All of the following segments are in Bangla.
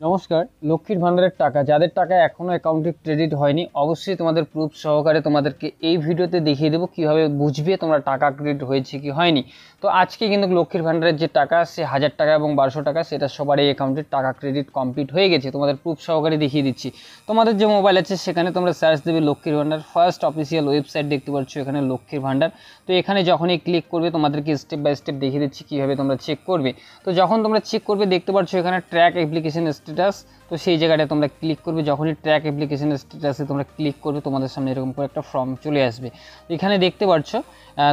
নমস্কার। লক্ষ্মীর ভান্ডারের টাকা যাদের টাকা এখনো অ্যাকাউন্টে ক্রেডিট হয়নি, অবশ্যই তোমাদের প্রুফ সহকারে তোমাদেরকে এই ভিডিওতে দেখিয়ে দেবো কীভাবে বুঝবে তোমরা টাকা ক্রেডিট হয়েছে কি হয়নি। তো আজকে কিন্তু লক্ষ্মীর ভান্ডারের যে টাকা সে 1000 টাকা এবং 1200 টাকা সেটা সবার এই অ্যাকাউন্টে টাকা ক্রেডিট কমপ্লিট হয়ে গেছে। তোমাদের প্রুফ সহকারে দেখিয়ে দিচ্ছি। তোমাদের যে মোবাইল আছে সেখানে তোমরা সার্চ দেবে লক্ষ্মীর ভান্ডার, ফার্স্ট অফিসিয়াল ওয়েবসাইট দেখতে পাচ্ছ এখানে লক্ষ্মীর ভান্ডার। তো এখানে যখনই ক্লিক করবে তোমাদেরকে স্টেপ বাই স্টেপ দেখিয়ে দিচ্ছি কীভাবে তোমরা চেক করবে। তো যখন তোমরা চেক করবে দেখতে পাচ্ছ এখানে ট্র্যাক অ্যাপ্লিকেশন স্ট্যাটাস। তো সেই জায়গাটায় তোমরা ক্লিক করবে। যখনই ট্র্যাক অ্যাপ্লিকেশনের স্ট্যাটাসে তোমরা ক্লিক করবে তোমাদের সামনে এরকম করে একটা ফর্ম চলে আসবে। এখানে দেখতে পাচ্ছ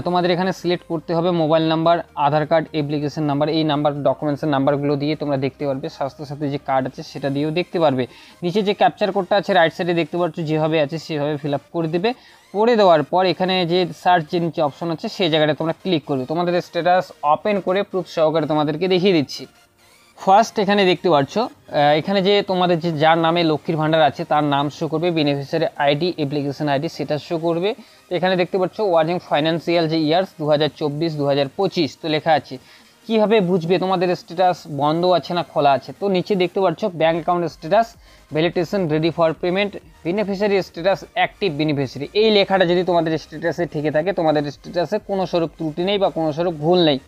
তোমাদের এখানে সিলেক্ট করতে হবে মোবাইল নাম্বার, আধার কার্ড, অ্যাপ্লিকেশন নাম্বার, এই নাম্বার ডকুমেন্টসের নাম্বারগুলো দিয়ে তোমরা দেখতে পারবে। স্বাস্থ্যসাথী যে কার্ড আছে সেটা দিয়েও দেখতে পারবে। নিচে যে ক্যাপচার কোডটা আছে রাইট সাইডে দেখতে পাচ্ছ, যেভাবে আছে সেভাবে ফিল আপ করে দেবে। করে দেওয়ার পর এখানে যে সার্চ যে নিচে অপশন আছে সেই জায়গাটা তোমরা ক্লিক করবে। তোমাদের স্ট্যাটাস ওপেন করে প্রুফ সহকারে তোমাদেরকে দেখিয়ে দিচ্ছি। ফার্স্ট এখানে দেখতে পাচ্ছ এখানে যে তোমাদের যে যার নামে লক্ষ্মীর ভান্ডার আছে তার নাম শো করবে, বেনিফিশিয়ারি আইডি, অ্যাপ্লিকেশন আইডি সেটা শো করবে। তো এখানে দেখতে পাচ্ছ ওয়ার্কিং ফাইন্যান্সিয়াল যে ইয়ার্স 2024-2025 তো লেখা আছে। কীভাবে বুঝবে তোমাদের স্ট্যাটাস বন্ধ আছে না খোলা আছে? তো নিচে দেখতে পাচ্ছ bank account status, validation ready for payment, beneficiary status active beneficiary. এই লেখাটা যদি তোমাদের স্ট্যাটাসে থেকে থাকে তোমাদের স্ট্যাটাসে কোনো স্বরূপ ত্রুটি নেই বা কোনো স্বরূপ ভুল নেই।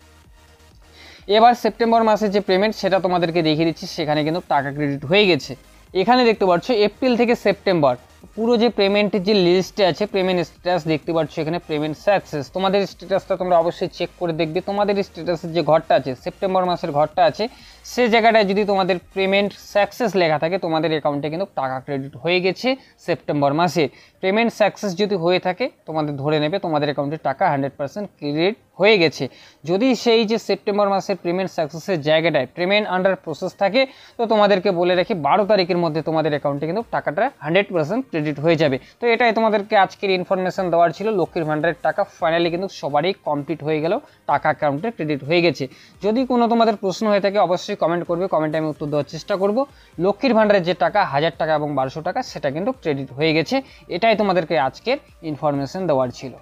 এবার সেপ্টেম্বর মাসের যে পেমেন্ট সেটা তোমাদেরকে দেখিয়ে দিচ্ছি, সেখানে কিন্তু টাকা ক্রেডিট হয়ে গেছে। এখানে দেখতে পাচ্ছ এপ্রিল থেকে সেপ্টেম্বর পুরো যে পেমেন্টের যে লিস্টে আছে পেমেন্ট স্ট্যাটাস দেখতে পাচ্ছ এখানে পেমেন্ট সাকসেস। তোমাদের স্ট্যাটাসটা তোমরা অবশ্যই চেক করে দেখবে। তোমাদের স্ট্যাটাসের যে ঘরটা আছে সেপ্টেম্বর মাসের ঘরটা আছে সে জায়গাটায় যদি তোমাদের পেমেন্ট সাকসেস লেখা থাকে তোমাদের অ্যাকাউন্টে কিন্তু টাকা ক্রেডিট হয়ে গেছে সেপ্টেম্বর মাসে। পেমেন্ট সাকসেস যদি হয়ে থাকে তোমাদের ধরে নেবে তোমাদের অ্যাকাউন্টে টাকা 100% ক্রেডিট হয়ে গেছে। যদি সেই যে সেপ্টেম্বর মাসের পেমেন্ট সাকসেসের জায়গাটায় পেমেন্ট আন্ডার প্রসেস থাকে তো তোমাদেরকে বলে রাখি 12 তারিখের মধ্যে তোমাদের অ্যাকাউন্টে কিন্তু টাকাটা 100% ক্রেডিট হয়ে যাবে। তো এটাই তোমাদেরকে আজকের ইনফরমেশন দেওয়ার ছিল। লক্ষ্মীর ভান্ডারের টাকা ফাইনালি কিন্তু সবারই কমপ্লিট হয়ে গেল, টাকা অ্যাকাউন্টে ক্রেডিট হয়ে গেছে। যদি কোনো তোমাদের প্রশ্ন হয়ে থাকে অবশ্যই কমেন্ট করবে, কমেন্টে আমি উত্তর দেওয়ার চেষ্টা করব। লক্ষ্মীর ভান্ডারের যে টাকা 1000 টাকা এবং 1200 টাকা সেটা কিন্তু ক্রেডিট হয়ে গেছে। এটাই তোমাদেরকে আজকের ইনফরমেশন দেওয়ার ছিল।